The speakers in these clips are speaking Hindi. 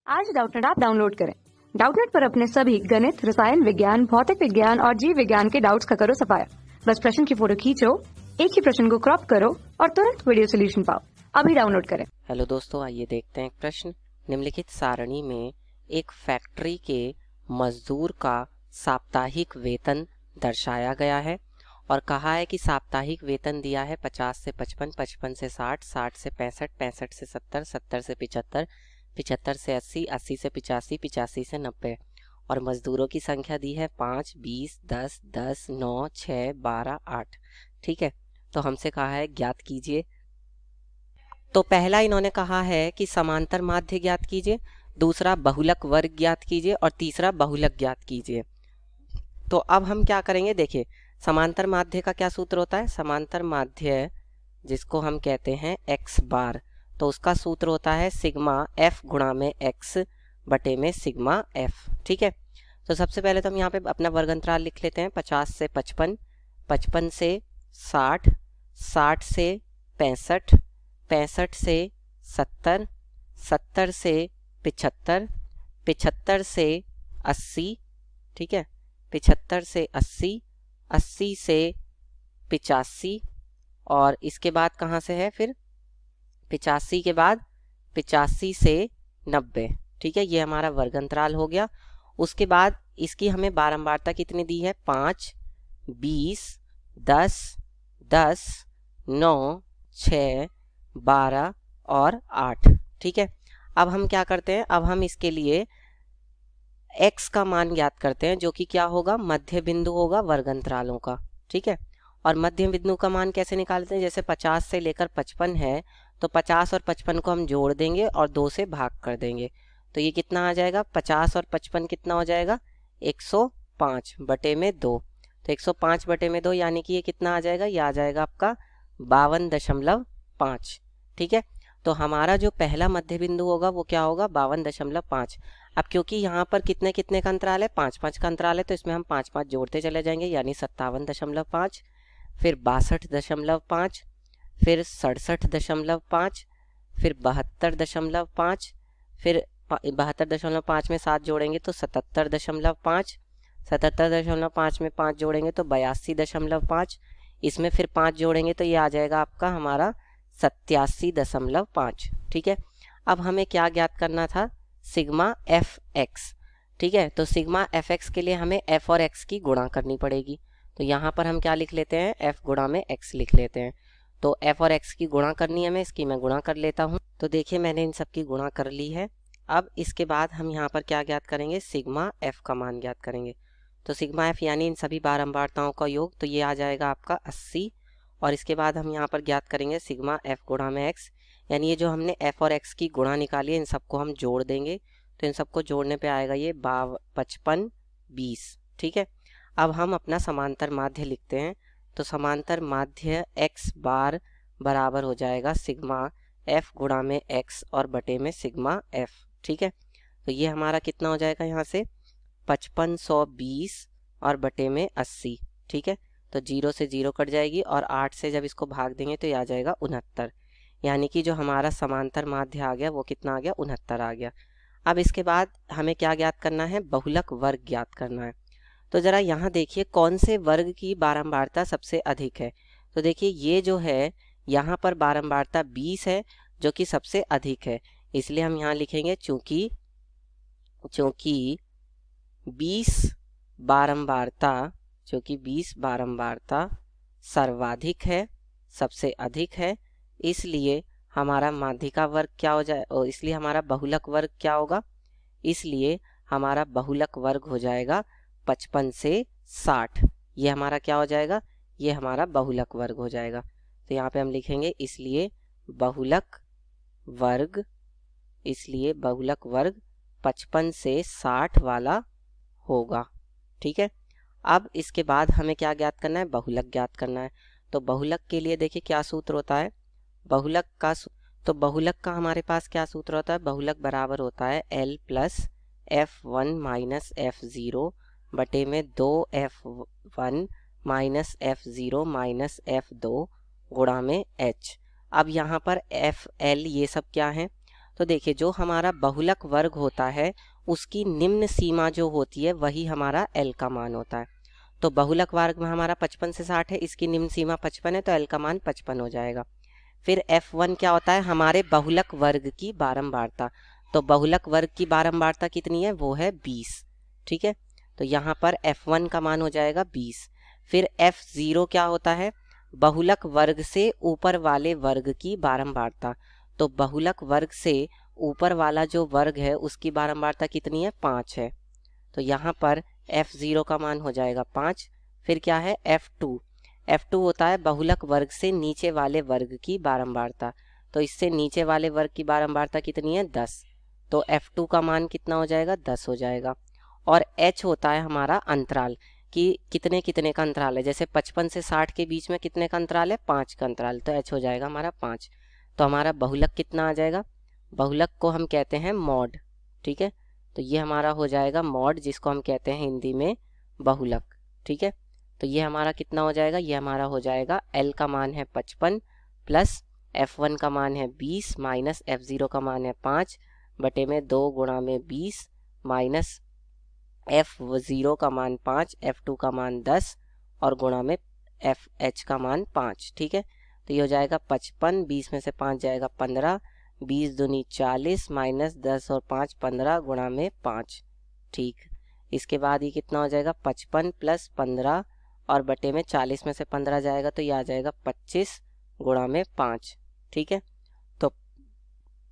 आज डाउटनेट ऐप डाउनलोड करें। डाउटनेट पर अपने सभी गणित, रसायन विज्ञान, भौतिक विज्ञान और जीव विज्ञान के डाउट्स का करो सफाया। बस प्रश्न की फोटो खींचो, एक ही प्रश्न को क्रॉप करो और तुरंत वीडियो सोल्यूशन पाओ। अभी डाउनलोड करें। हेलो दोस्तों, आइए देखते हैं एक प्रश्न। निम्नलिखित सारणी में एक फैक्ट्री के मजदूर का साप्ताहिक वेतन दर्शाया गया है और कहा है कि साप्ताहिक वेतन दिया है 50 से 55, 55 से 60, 60 से 65, 65 से 70, 70 से 75, 75 से 80, 80 से 85, 85 से 90 और मजदूरों की संख्या दी है 5, 20, 10, 10, 9, 6, 12, 8। ठीक है, तो हमसे कहा है ज्ञात कीजिए। तो पहला इन्होंने कहा है कि समांतर माध्य ज्ञात कीजिए, दूसरा बहुलक वर्ग ज्ञात कीजिए और तीसरा बहुलक ज्ञात कीजिए। तो अब हम क्या करेंगे, देखिए समांतर माध्य का क्या सूत्र होता है। समांतर माध्य जिसको हम कहते हैं x बार, तो उसका सूत्र होता है सिग्मा f गुणा में x बटे में सिग्मा f। ठीक है, तो सबसे पहले तो हम यहाँ पे अपना वर्ग अंतराल लिख लेते हैं। 50 से 55, 55 से 60, 60 से 65, 65 से 70, 70 से 75, 75 से 80। ठीक है, 75 से 80, 80 से 85 और इसके बाद कहाँ से है फिर 85 के बाद 85 से 90। ठीक है, ये हमारा वर्ग अंतराल हो गया। उसके बाद इसकी हमें बारंबारता कितनी दी है, 5, 20, 10, 10, 9, 6, 12 और 8। ठीक है, अब हम क्या करते हैं, अब हम इसके लिए x का मान ज्ञात करते हैं जो कि क्या होगा, मध्य बिंदु होगा वर्ग अंतरालों का। ठीक है, और मध्य बिंदु का मान कैसे निकालते हैं, जैसे 50 से लेकर 55 है तो 50 और 55 को हम जोड़ देंगे और 2 से भाग कर देंगे। तो ये कितना आ जाएगा, 50 और 55 कितना हो जाएगा, 105 बटे में 2। तो 105 बटे में 2 यानी कि ये कितना आ जाएगा, ये आ जाएगा आपका 52.5। ठीक है, तो हमारा जो पहला मध्य बिंदु होगा वो क्या होगा, 52.5। अब क्योंकि यहाँ पर कितने कितने का अंतराल है, 5 5 का अंतराल है, तो इसमें हम 5 5 जोड़ते चले जाएंगे, यानी 57.5, फिर 62.5, फिर 67.5, फिर 72.5, फिर 72.5 में 7 जोड़ेंगे तो 77.5, 77.5 में 5 जोड़ेंगे तो 82.5, इसमें फिर 5 जोड़ेंगे तो ये आ जाएगा आपका हमारा 87.5। ठीक है, अब हमें क्या ज्ञात करना था, सिग्मा एफ एक्स। ठीक है, तो सिग्मा एफ एक्स के लिए हमें एफ और एक्स की गुणा करनी पड़ेगी। तो यहाँ पर हम क्या लिख लेते हैं, एफ गुणा में एक्स लिख लेते हैं। तो एफ और एक्स की गुणा करनी है हमें, इसकी मैं गुणा कर लेता हूँ। तो देखिए मैंने इन सब की गुणा कर ली है। अब इसके बाद हम यहाँ पर क्या ज्ञात करेंगे, सिग्मा एफ का मान ज्ञात करेंगे। तो सिग्मा एफ यानी इन सभी बारंबारताओं का योग, तो ये आ जाएगा आपका 80। और इसके बाद हम यहाँ पर ज्ञात करेंगे सिग्मा एफ गुणा में एक्स, यानी ये जो हमने एफ और एक्स की गुणा निकाली है इन सबको हम जोड़ देंगे। तो इन सबको जोड़ने पे आएगा ये 55, 20। ठीक है, अब हम अपना समांतर माध्य लिखते हैं। तो समांतर माध्य x बार बराबर हो जाएगा सिग्मा f गुणा में x और बटे में सिग्मा f। ठीक है, तो ये हमारा कितना हो जाएगा, यहाँ से 5520 और बटे में 80। ठीक है, तो 0 से 0 कट जाएगी और 8 से जब इसको भाग देंगे तो ये आ जाएगा 69, यानी कि जो हमारा समांतर माध्य आ गया वो कितना आ गया, 69 आ गया। अब इसके बाद हमें क्या ज्ञात करना है, बहुलक वर्ग ज्ञात करना है। तो ज़रा यहाँ देखिए कौन से वर्ग की बारंबारता सबसे अधिक है। तो देखिए ये जो है यहाँ पर बारंबारता 20 है जो कि सबसे अधिक है, इसलिए हम यहाँ लिखेंगे चूँकि 20 बारंबारता सर्वाधिक है, सबसे अधिक है, इसलिए हमारा माध्यिका वर्ग क्या हो जाए, इसलिए हमारा बहुलक वर्ग क्या होगा, इसलिए हमारा बहुलक वर्ग हो जाएगा 55 से 60। ये हमारा क्या हो जाएगा, ये हमारा बहुलक वर्ग हो जाएगा। तो यहाँ पे हम लिखेंगे इसलिए बहुलक वर्ग 55 से 60 वाला होगा। ठीक है, अब इसके बाद हमें क्या ज्ञात करना है, बहुलक ज्ञात करना है। तो बहुलक के लिए देखिए क्या सूत्र होता है, बहुलक का हमारे पास क्या सूत्र होता है, बहुलक बराबर होता है L plus F1 minus F0 बटे में 2F1 minus F0 minus F2 गुणा में H। अब यहाँ पर F L ये सब क्या है, तो देखिए जो हमारा बहुलक वर्ग होता है उसकी निम्न सीमा जो होती है वही हमारा L का मान होता है। तो बहुलक वर्ग में हमारा 55 से 60 है, इसकी निम्न सीमा 55 है, तो L का मान 55 हो जाएगा। फिर F1 क्या होता है, हमारे बहुलक वर्ग की बारंबारता। तो बहुलक वर्ग की बारंबारता कितनी है, वो है 20। ठीक है, तो यहाँ पर F1 का मान हो जाएगा 20। फिर F0 क्या होता है, बहुलक वर्ग से ऊपर वाले वर्ग की बारंबारता। तो बहुलक वर्ग से ऊपर वाला जो वर्ग है उसकी बारंबारता कितनी है, 5 है। तो यहाँ पर F0 का मान हो जाएगा 5। फिर क्या है F2, F2 होता है बहुलक वर्ग से नीचे वाले वर्ग की बारंबारता। तो इससे नीचे वाले वर्ग की बारंबारता कितनी है, 10। तो F2 का मान कितना हो जाएगा, 10 हो जाएगा। और H होता है हमारा अंतराल, कि कितने कितने का अंतराल है। जैसे 55 से 60 के बीच में कितने का अंतराल है, 5 का अंतराल, तो H हो जाएगा हमारा 5। तो हमारा बहुलक कितना आ जाएगा, बहुलक को हम कहते हैं मॉड। ठीक है, तो ये हमारा हो जाएगा मॉड, जिसको हम कहते हैं हिंदी में बहुलक। ठीक है, तो ये हमारा कितना हो जाएगा, ये हमारा हो जाएगा L का मान है 55 प्लस F1 का मान है 20 माइनस F0 का मान है 5 बटे में 2 गुणा में 20 माइनस F0 का मान 5, F2 का मान 10 और गुणा में FH का मान 5। ठीक है, तो ये हो जाएगा 55, 20 में से 5 जाएगा 15, 20 दूनी 40 माइनस 10 और 5 15 गुणा में 5। ठीक, इसके बाद ये कितना हो जाएगा, 55 प्लस 15 और बटे में 40 में से 15 जाएगा तो ये आ जाएगा 25 गुणा में 5। ठीक है, तो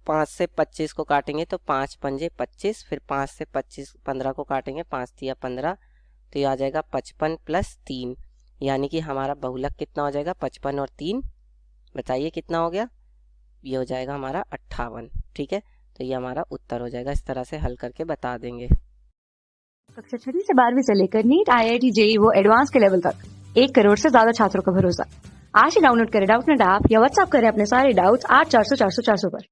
5 से 25 को काटेंगे तो 5 पंजे 25, फिर 5 से 25 15 को काटेंगे 5 तिया 15, तो ये आ जाएगा 55 प्लस 3, यानी कि हमारा बहुलक कितना हो जाएगा, 55 और 3, बताइए कितना हो गया, ये हो जाएगा हमारा 58। ठीक है, तो ये हमारा उत्तर हो जाएगा। इस तरह से हल करके बता देंगे। कक्षा 6 से 12वीं से लेकर नीट, IIT, JEE वो एडवांस के लेवल तक 1 करोड़ से ज्यादा छात्रों का भरोसा। आज ही डाउनलोड करें डाउटनेट ऐप या व्हाट्सएप करें अपने सारे डाउट्स 8400 400 400 पर।